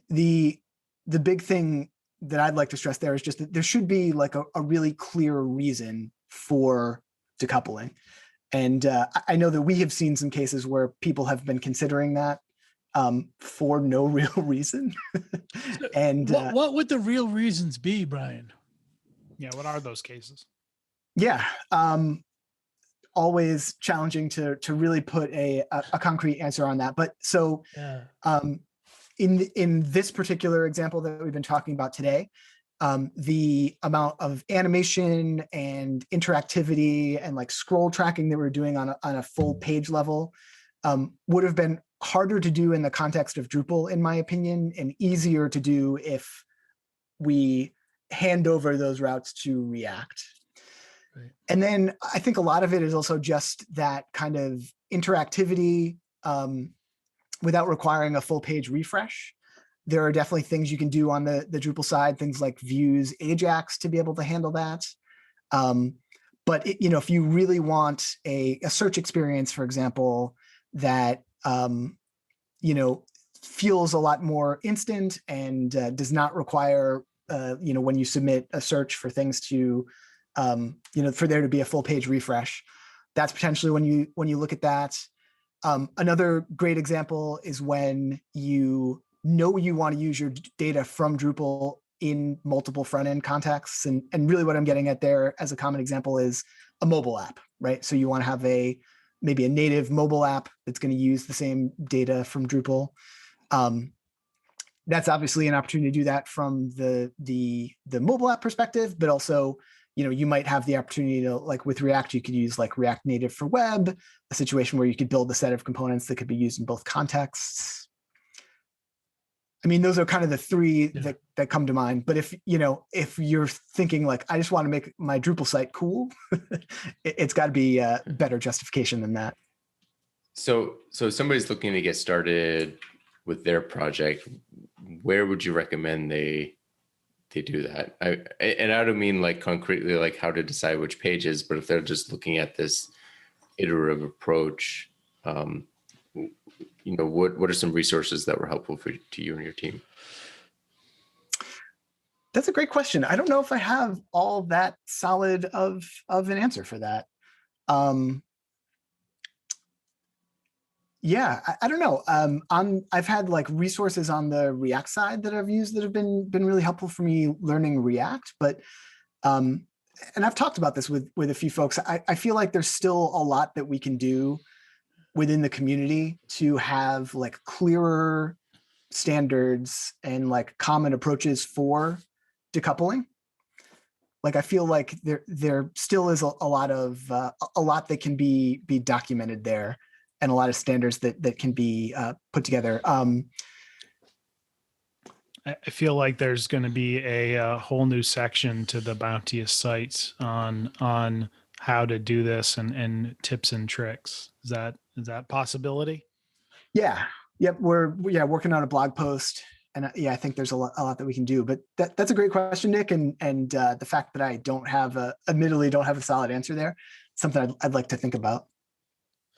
Speaker 2: the big thing that I'd like to stress there is just that there should be like a really clear reason for decoupling. And I know that we have seen some cases where people have been considering that for no real reason. And
Speaker 3: what would the real reasons be, Brian?
Speaker 1: Yeah, what are those cases?
Speaker 2: Yeah, always challenging to really put a concrete answer on that. But so in this particular example that we've been talking about today, the amount of animation and interactivity and like scroll tracking that we're doing on a full page level would have been harder to do in the context of Drupal, in my opinion, and easier to do if we hand over those routes to React. Right. And then I think a lot of it is also just that kind of interactivity without requiring a full page refresh. There are definitely things you can do on the Drupal side, things like views, Ajax to be able to handle that. But if you really want a search experience, for example, that feels a lot more instant and does not require when you submit a search for things to, for there to be a full page refresh. That's potentially when you look at that. Another great example is when you want to use your data from Drupal in multiple front-end contexts. And really what I'm getting at there as a common example is a mobile app, right? So you want to have maybe a native mobile app that's going to use the same data from Drupal. That's obviously an opportunity to do that from the mobile app perspective, but also, you might have the opportunity to, like with React, you could use like React Native for web, a situation where you could build a set of components that could be used in both contexts. I mean, those are kind of the three that come to mind. But if you're thinking like, I just want to make my Drupal site cool, it's got to be a better justification than that. So
Speaker 4: somebody's looking to get started with their project, where would you recommend they do that? I don't mean like concretely like how to decide which pages, but if they're just looking at this iterative approach, what are some resources that were helpful to you and your team?
Speaker 2: That's a great question. I don't know if I have all that solid of an answer for that. Yeah, I don't know. I've had like resources on the React side that I've used that have been really helpful for me learning React. But and I've talked about this with a few folks. I feel like there's still a lot that we can do within the community to have like clearer standards and like common approaches for decoupling. Like I feel like there still is a lot that can be documented there, and a lot of standards that can be put together.
Speaker 1: I feel like there's going to be a whole new section to the Bounteous sites on how to do this and tips and tricks. Is that a possibility?
Speaker 2: Yeah. Yep. We're working on a blog post, and I think there's a lot that we can do. But that's a great question, Nick. And the fact that I admittedly don't have a solid answer there, something I'd like to think about.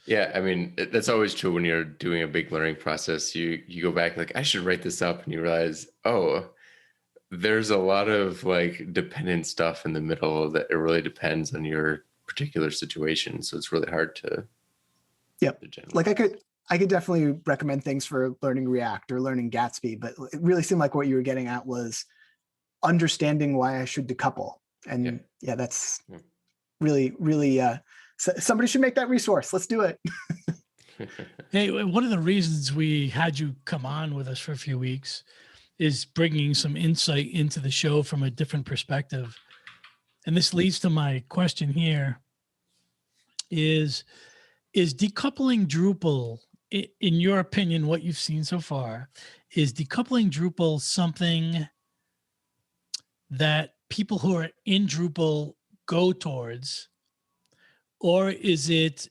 Speaker 4: Yeah, I mean, that's always true when you're doing a big learning process. You go back like, I should write this up, and you realize, oh, there's a lot of like dependent stuff in the middle that it really depends on your particular situation. So it's really hard to.
Speaker 2: Yep. Like I could definitely recommend things for learning React or learning Gatsby, but it really seemed like what you were getting at was understanding why I should decouple. And that's really, really, somebody should make that resource. Let's do it.
Speaker 3: Hey, one of the reasons we had you come on with us for a few weeks is bringing some insight into the show from a different perspective. And this leads to my question here is decoupling Drupal, in your opinion, what you've seen so far, is decoupling Drupal something that people who are in Drupal go towards, or is it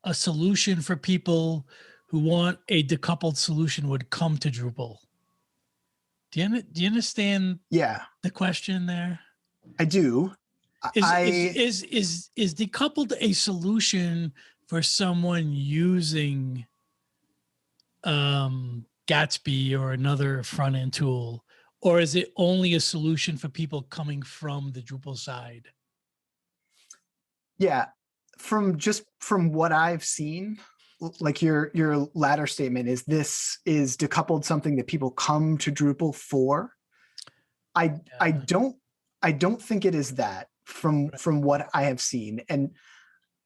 Speaker 3: a solution for people who want a decoupled solution would come to Drupal? Do you understand the question there?
Speaker 2: I do.
Speaker 3: Is decoupled a solution for someone using Gatsby or another front end tool, or is it only a solution for people coming from the Drupal side?
Speaker 2: Yeah, from what I've seen, like your latter statement is decoupled something that people come to Drupal for. I don't think it is that from what I have seen. And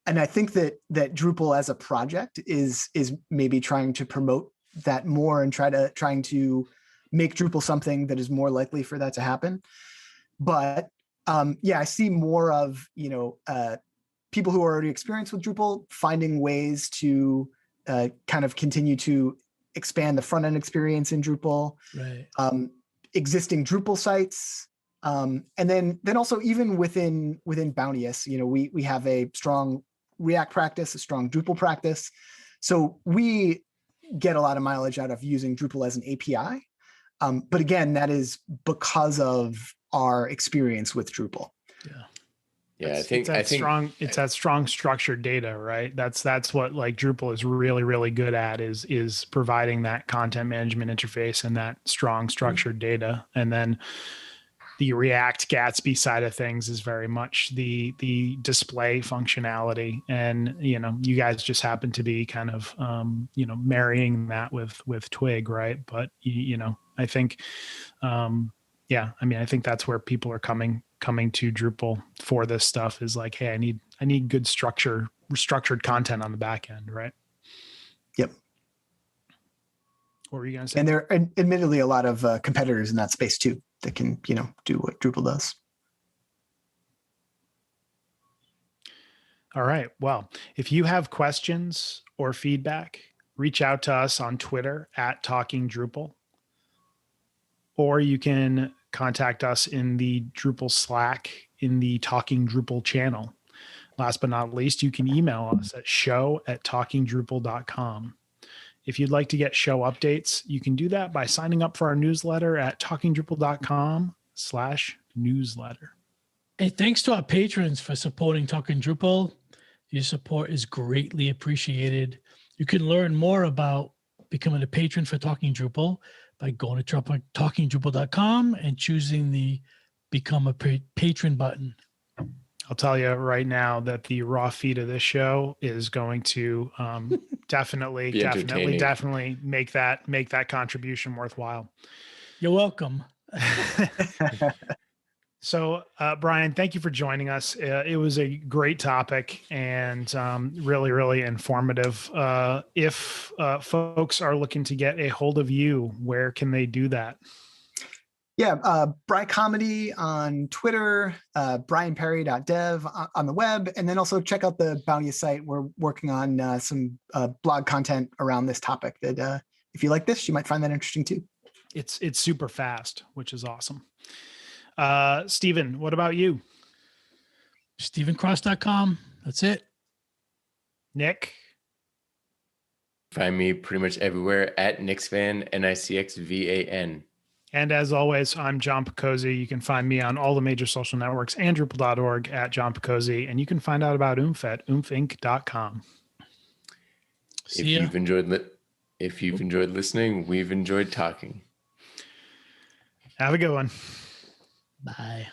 Speaker 2: I think that Drupal as a project is maybe trying to promote that more and trying to make Drupal something that is more likely for that to happen. But I see more of, people who are already experienced with Drupal finding ways to kind of continue to expand the front end experience in Drupal,
Speaker 3: right?
Speaker 2: Existing Drupal sites, and then also even within Bounteous, we have a strong React practice, a strong Drupal practice, so we get a lot of mileage out of using Drupal as an API. But again, that is because of our experience with Drupal.
Speaker 4: Yeah, I think
Speaker 1: it's that strong structured data, right? That's what like Drupal is really, really good at is providing that content management interface and that strong structured data. And then the React Gatsby side of things is very much the display functionality. And, you know, you guys just happen to be kind of, you know, marrying that with Twig, right? But, you know, I think, yeah, I mean, I think that's where people are coming to Drupal for this stuff is like, hey, I need good structured content on the back end, right?
Speaker 2: Yep.
Speaker 1: What were you going to say?
Speaker 2: And there are admittedly a lot of competitors in that space too that can, you know, do what Drupal does.
Speaker 1: All right. Well, if you have questions or feedback, reach out to us on Twitter at Talking Drupal, or you can contact us in the Drupal Slack in the Talking Drupal channel. Last but not least, you can email us at show@talkingdrupal.com. If you'd like to get show updates, you can do that by signing up for our newsletter at talkingdrupal.com/newsletter.
Speaker 3: Hey, thanks to our patrons for supporting Talking Drupal. Your support is greatly appreciated. You can learn more about becoming a patron for Talking Drupal by going to talkingdrupal.com and choosing the Become a Patron button.
Speaker 1: I'll tell you right now that the raw feed of this show is going to definitely make that contribution worthwhile.
Speaker 3: You're welcome.
Speaker 1: So, Brian, thank you for joining us. It was a great topic and really, really informative. If folks are looking to get a hold of you, where can they do that?
Speaker 2: Yeah, Bry Comedy on Twitter, brianperry.dev on the web, and then also check out the Bounteous site. We're working on some blog content around this topic that if you like this, you might find that interesting too.
Speaker 1: It's super fast, which is awesome. Stephen, what about you?
Speaker 3: StephenCross.com. That's it.
Speaker 1: Nick?
Speaker 4: Find me pretty much everywhere at Nixvan, NICXVAN.
Speaker 1: And as always, I'm John Picozzi. You can find me on all the major social networks and Drupal.org at John Picozzi. And you can find out about Oomph at oomphinc.com.
Speaker 4: If you've enjoyed listening, we've enjoyed talking.
Speaker 1: Have a good one.
Speaker 3: Bye.